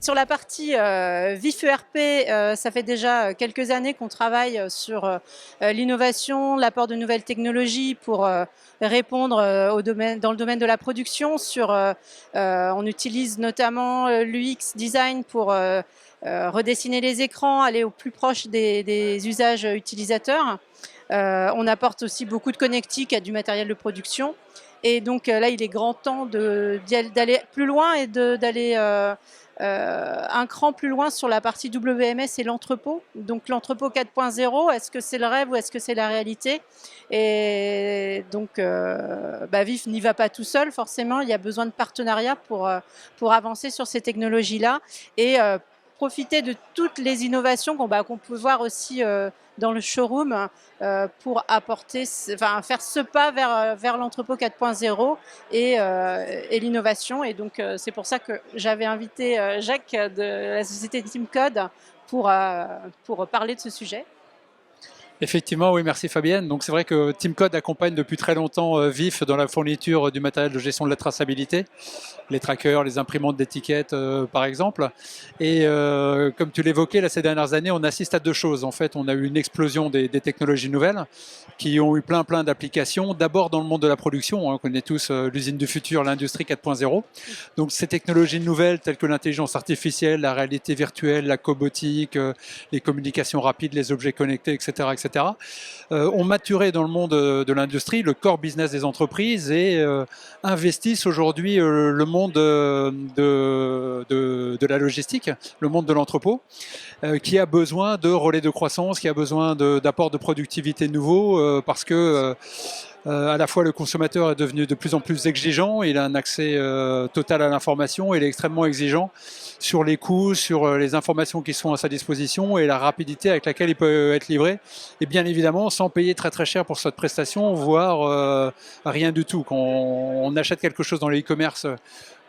Sur la partie VIF ERP, ça fait déjà quelques années qu'on travaille sur l'innovation, l'apport de nouvelles technologies pour répondre dans le domaine de la production. On utilise notamment l'UX design pour redessiner les écrans, aller au plus proche des usages utilisateurs. On apporte aussi beaucoup de connectiques à du matériel de production. Et donc là, il est grand temps d'aller plus loin et d'aller un cran plus loin sur la partie WMS et l'entrepôt. Donc l'entrepôt 4.0, est-ce que c'est le rêve ou est-ce que c'est la réalité? Et donc VIF n'y va pas tout seul, forcément. Il y a besoin de partenariats pour avancer sur ces technologies-là et profiter de toutes les innovations qu'on peut voir aussi dans le showroom pour faire ce pas vers l'entrepôt 4.0 et l'innovation. Et donc, c'est pour ça que j'avais invité Jacques de la société TeamCode pour parler de ce sujet. Effectivement, oui, merci Fabienne. Donc c'est vrai que TeamCode accompagne depuis très longtemps VIF dans la fourniture du matériel de gestion de la traçabilité, les trackers, les imprimantes d'étiquettes par exemple. Et comme tu l'évoquais, là, ces dernières années, on assiste à deux choses. En fait, on a eu une explosion des technologies nouvelles qui ont eu plein d'applications. D'abord dans le monde de la production, on connaît tous l'usine du futur, l'industrie 4.0. Donc ces technologies nouvelles telles que l'intelligence artificielle, la réalité virtuelle, la cobotique, les communications rapides, les objets connectés, etc. Ont maturé dans le monde de l'industrie, le core business des entreprises et investissent aujourd'hui le monde de la logistique, le monde de l'entrepôt, qui a besoin de relais de croissance, qui a besoin d'apports de productivité nouveaux parce que à la fois le consommateur est devenu de plus en plus exigeant, il a un accès total à l'information, il est extrêmement exigeant sur les coûts, sur les informations qui sont à sa disposition et la rapidité avec laquelle il peut être livré. Et bien évidemment, sans payer très cher pour cette prestation, voire rien du tout. Quand on achète quelque chose dans le e-commerce,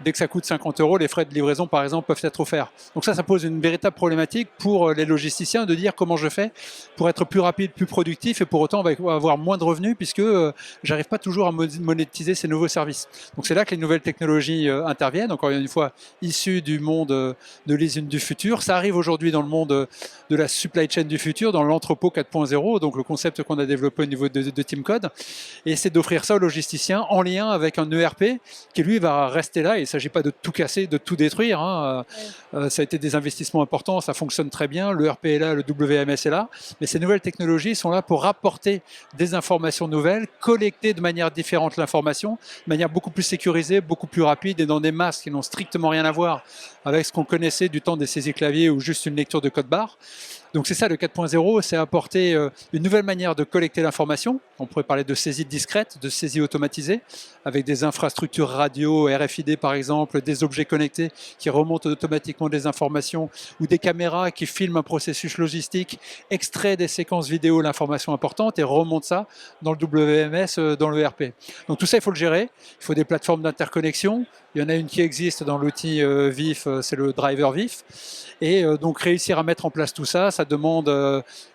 dès que ça coûte 50 €, les frais de livraison, par exemple, peuvent être offerts. Donc ça pose une véritable problématique pour les logisticiens de dire comment je fais pour être plus rapide, plus productif et pour autant avoir moins de revenus puisque j'arrive pas toujours à monétiser ces nouveaux services. Donc c'est là que les nouvelles technologies interviennent, encore une fois, issues du monde de l'usine du futur. Ça arrive aujourd'hui dans le monde de la supply chain du futur, dans l'entrepôt 4.0, donc le concept qu'on a développé au niveau de TeamCode. Et c'est d'offrir ça aux logisticiens en lien avec un ERP qui lui va rester là. Et il ne s'agit pas de tout casser, de tout détruire. Hein. Ça a été des investissements importants, ça fonctionne très bien. Le ERP est là, le WMS est là. Mais ces nouvelles technologies sont là pour apporter des informations nouvelles, collecter de manière différente l'information, de manière beaucoup plus sécurisée, beaucoup plus rapide et dans des masses qui n'ont strictement rien à voir avec ce qu'on connaissait du temps des saisies clavier ou juste une lecture de code barre. Donc c'est ça le 4.0, c'est apporter une nouvelle manière de collecter l'information. On pourrait parler de saisie discrète, de saisie automatisée, avec des infrastructures radio, RFID par exemple, des objets connectés qui remontent automatiquement des informations ou des caméras qui filment un processus logistique, extrait des séquences vidéo l'information importante et remonte ça dans le WMS, dans le ERP. Donc tout ça, il faut le gérer. Il faut des plateformes d'interconnexion. Il y en a une qui existe dans l'outil VIF, c'est le driver VIF. Et donc réussir à mettre en place tout ça, ça demande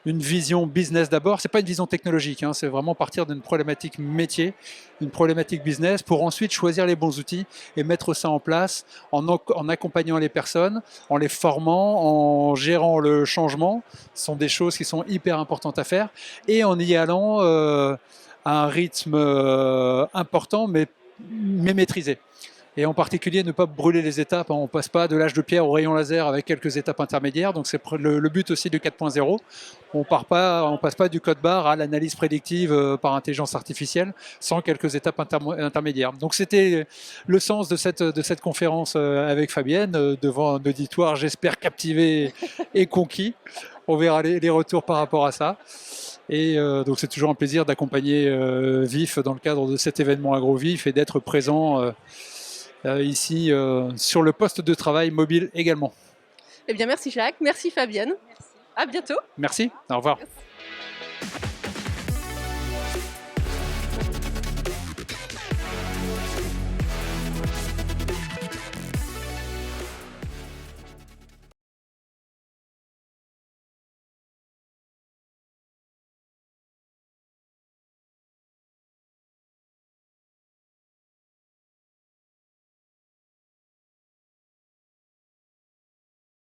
une vision business d'abord. C'est pas une vision technologique, hein, c'est vraiment partir d'une problématique métier, une problématique business, pour ensuite choisir les bons outils et mettre ça en place en accompagnant les personnes, en les formant, en gérant le changement. Ce sont des choses qui sont hyper importantes à faire et en y allant à un rythme important mais maîtrisé. Et en particulier, ne pas brûler les étapes. On ne passe pas de l'âge de pierre au rayon laser avec quelques étapes intermédiaires. Donc c'est le but aussi du 4.0. On passe pas du code barre à l'analyse prédictive par intelligence artificielle sans quelques étapes intermédiaires. Donc c'était le sens de cette conférence avec Fabienne devant un auditoire, j'espère, captivé et conquis. On verra les retours par rapport à ça. Et donc c'est toujours un plaisir d'accompagner VIF dans le cadre de cet événement AgroVIF et d'être présent ici sur le poste de travail mobile également. Eh bien merci Jacques, merci Fabienne. Merci. À bientôt. Merci, au revoir. Merci.